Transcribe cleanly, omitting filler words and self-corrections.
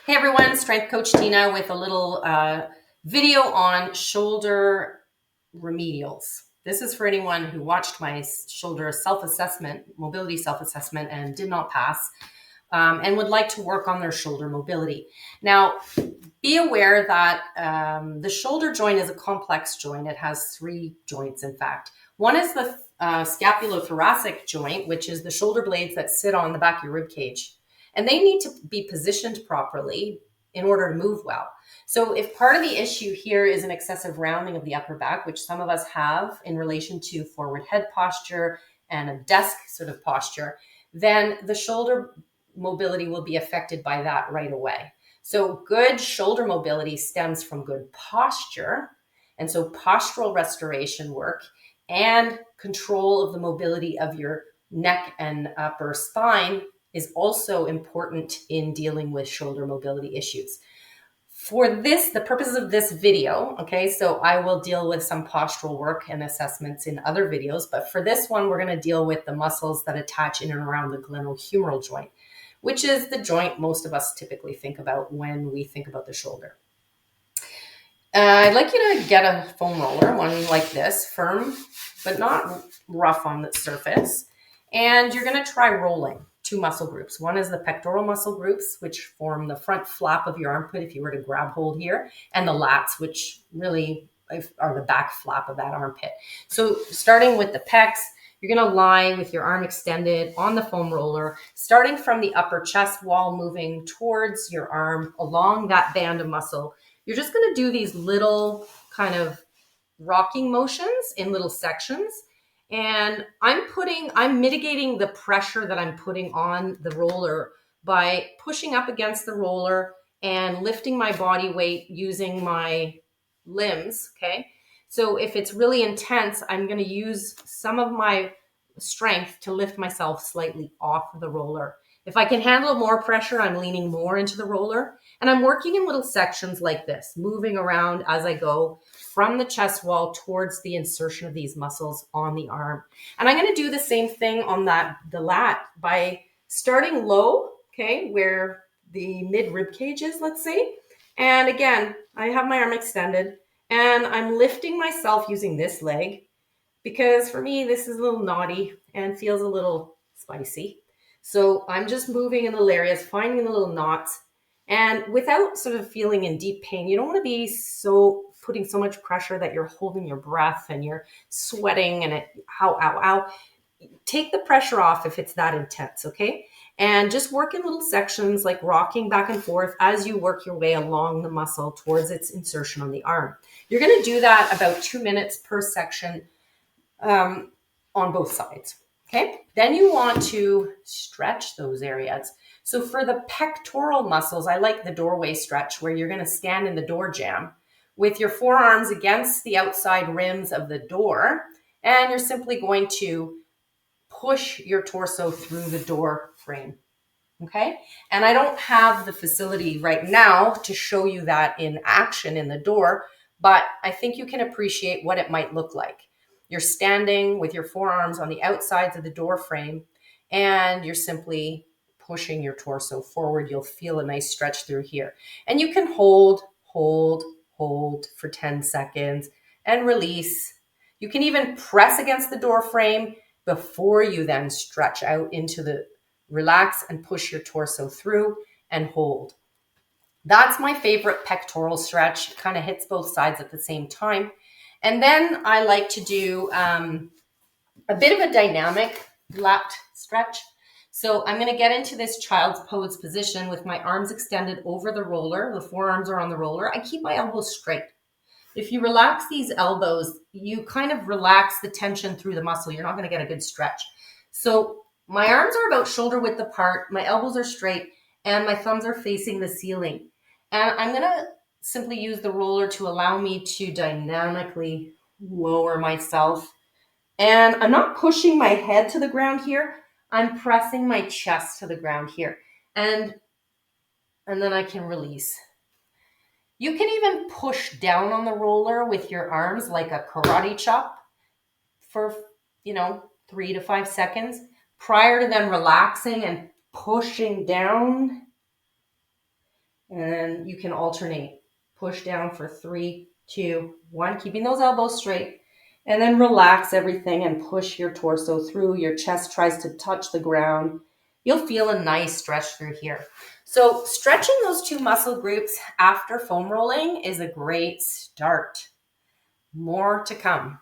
Hey everyone, Strength Coach Tina with a little video on shoulder remedials. This is for anyone who watched my shoulder self-assessment, mobility self-assessment, and did not pass, and would like to work on their shoulder mobility. Now, be aware that the shoulder joint is a complex joint. It has three joints, in fact. One is the scapulothoracic joint, which is the shoulder blades that sit on the back of your rib cage. And they need to be positioned properly in order to move well. So if part of the issue here is an excessive rounding of the upper back, which some of us have in relation to forward head posture and a desk sort of posture, then the shoulder mobility will be affected by that right away. So good shoulder mobility stems from good posture. And so postural restoration work and control of the mobility of your neck and upper spine is also important in dealing with shoulder mobility issues. For this, the purposes of this video, okay, so I will deal with some postural work and assessments in other videos, but for this one, we're going to deal with the muscles that attach in and around the glenohumeral joint, which is the joint most of us typically think about when we think about the shoulder. I'd like you to get a foam roller, one like this, firm, but not rough on the surface. And you're going to try rolling two muscle groups. One is the pectoral muscle groups, which form the front flap of your armpit if you were to grab hold here, and the lats, which really are the back flap of that armpit. So starting with the pecs, you're going to lie with your arm extended on the foam roller, starting from the upper chest wall, moving towards your arm along that band of muscle. You're just going to do these little kind of rocking motions in little sections. And I'm mitigating the pressure that I'm putting on the roller by pushing up against the roller and lifting my body weight using my limbs, okay? So if it's really intense, I'm going to use some of my strength to lift myself slightly off of the roller. If I can handle more pressure, I'm leaning more into the roller. And I'm working in little sections like this, moving around as I go from the chest wall towards the insertion of these muscles on the arm. And I'm going to do the same thing on the lat by starting low, okay, where the mid rib cage is, let's say. And again, I have my arm extended and I'm lifting myself using this leg because for me, this is a little naughty and feels a little spicy. So I'm just moving in little areas, finding the little knots, and without sort of feeling in deep pain. You don't want to be so putting so much pressure that you're holding your breath and you're sweating and ow. Take the pressure off if it's that intense, okay? And just work in little sections like rocking back and forth as you work your way along the muscle towards its insertion on the arm. You're going to do that about 2 minutes per section on both sides. Okay, then you want to stretch those areas. So for the pectoral muscles, I like the doorway stretch where you're going to stand in the door jamb with your forearms against the outside rims of the door, and you're simply going to push your torso through the door frame. Okay, and I don't have the facility right now to show you that in action in the door, but I think you can appreciate what it might look like. You're standing with your forearms on the outsides of the door frame and you're simply pushing your torso forward. You'll feel a nice stretch through here. And you can hold for 10 seconds and release. You can even press against the door frame before you then stretch out into the relax and push your torso through and hold. That's my favorite pectoral stretch. It kind of hits both sides at the same time. And then I like to do a bit of a dynamic lat stretch. So I'm going to get into this child's pose position with my arms extended over the roller. The forearms are on the roller. I keep my elbows straight. If you relax these elbows, you kind of relax the tension through the muscle. You're not going to get a good stretch. So my arms are about shoulder width apart. My elbows are straight and my thumbs are facing the ceiling. And I'm going to simply use the roller to allow me to dynamically lower myself. And I'm not pushing my head to the ground here. I'm pressing my chest to the ground here. And then I can release. You can even push down on the roller with your arms like a karate chop for, 3 to 5 seconds prior to then relaxing and pushing down And you can alternate. Push down for 3, 2, 1, keeping those elbows straight. And then relax everything and push your torso through. Your chest tries to touch the ground. You'll feel a nice stretch through here. So stretching those two muscle groups after foam rolling is a great start. More to come.